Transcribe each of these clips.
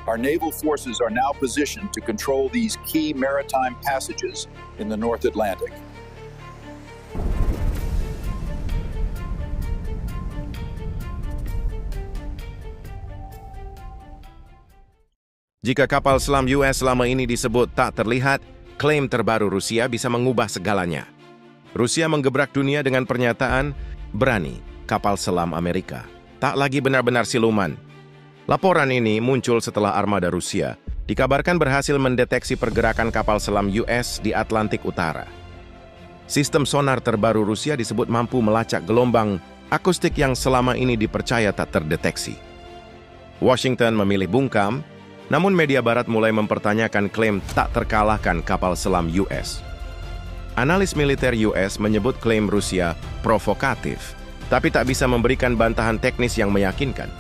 Our naval forces are now positioned to control these key maritime passages in the North Atlantic. Jika kapal selam US selama ini disebut tak terlihat, klaim terbaru Rusia bisa mengubah segalanya. Rusia menggebrak dunia dengan pernyataan, berani, kapal selam Amerika. Tak lagi benar-benar siluman. Laporan ini muncul setelah armada Rusia dikabarkan berhasil mendeteksi pergerakan kapal selam US di Atlantik Utara. Sistem sonar terbaru Rusia disebut mampu melacak gelombang akustik yang selama ini dipercaya tak terdeteksi. Washington memilih bungkam, namun media barat mulai mempertanyakan klaim tak terkalahkan kapal selam US. Analis militer US menyebut klaim Rusia provokatif, tapi tak bisa memberikan bantahan teknis yang meyakinkan.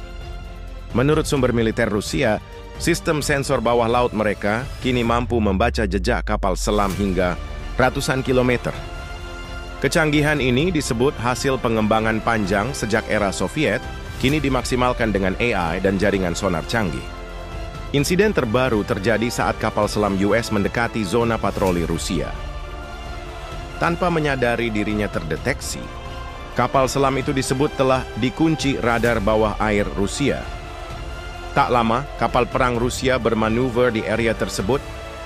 Menurut sumber militer Rusia, sistem sensor bawah laut mereka kini mampu membaca jejak kapal selam hingga ratusan kilometer. Kecanggihan ini disebut hasil pengembangan panjang sejak era Soviet, kini dimaksimalkan dengan AI dan jaringan sonar canggih. Insiden terbaru terjadi saat kapal selam US mendekati zona patroli Rusia. Tanpa menyadari dirinya terdeteksi, kapal selam itu disebut telah dikunci radar bawah air Rusia. Tak lama, kapal perang Rusia bermanuver di area tersebut,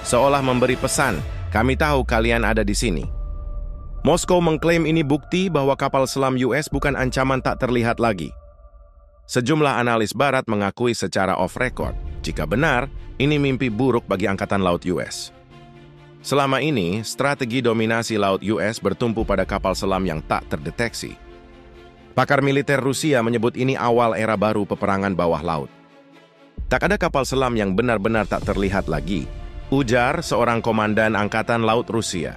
seolah memberi pesan, kami tahu kalian ada di sini. Moskow mengklaim ini bukti bahwa kapal selam US bukan ancaman tak terlihat lagi. Sejumlah analis barat mengakui secara off-record, jika benar, ini mimpi buruk bagi Angkatan Laut US. Selama ini, strategi dominasi laut US bertumpu pada kapal selam yang tak terdeteksi. Pakar militer Rusia menyebut ini awal era baru peperangan bawah laut. Tak ada kapal selam yang benar-benar tak terlihat lagi, ujar seorang komandan Angkatan Laut Rusia.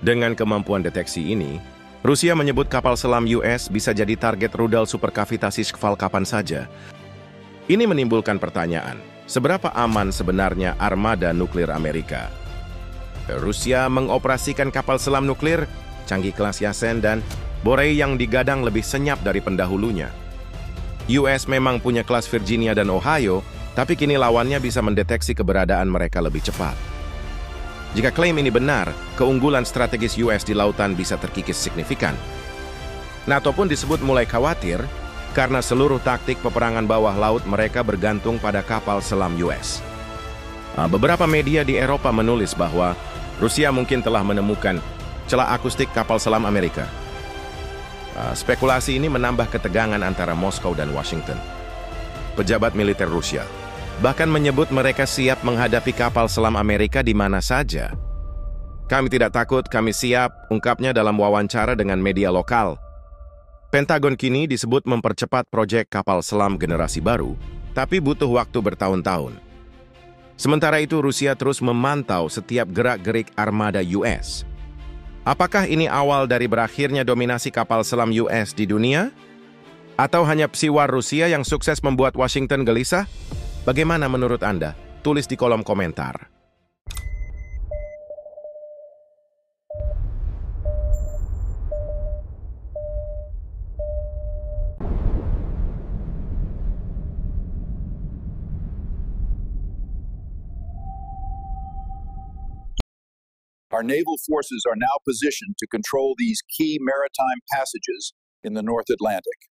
Dengan kemampuan deteksi ini, Rusia menyebut kapal selam US bisa jadi target rudal superkavitasi Shkval kapan saja. Ini menimbulkan pertanyaan, seberapa aman sebenarnya armada nuklir Amerika? Rusia mengoperasikan kapal selam nuklir, canggih kelas Yasen dan Borei yang digadang lebih senyap dari pendahulunya. US memang punya kelas Virginia dan Ohio, tapi kini lawannya bisa mendeteksi keberadaan mereka lebih cepat. Jika klaim ini benar, keunggulan strategis US di lautan bisa terkikis signifikan. NATO pun disebut mulai khawatir, karena seluruh taktik peperangan bawah laut mereka bergantung pada kapal selam US. Beberapa media di Eropa menulis bahwa Rusia mungkin telah menemukan celah akustik kapal selam Amerika. Spekulasi ini menambah ketegangan antara Moskow dan Washington. Pejabat militer Rusia bahkan menyebut mereka siap menghadapi kapal selam Amerika di mana saja. Kami tidak takut, kami siap, ungkapnya dalam wawancara dengan media lokal. Pentagon kini disebut mempercepat proyek kapal selam generasi baru, tapi butuh waktu bertahun-tahun. Sementara itu, Rusia terus memantau setiap gerak-gerik armada US. Apakah ini awal dari berakhirnya dominasi kapal selam US di dunia? Atau hanya psiwar Rusia yang sukses membuat Washington gelisah? Bagaimana menurut Anda? Tulis di kolom komentar. Our naval forces are now positioned to control these key maritime passages in the North Atlantic.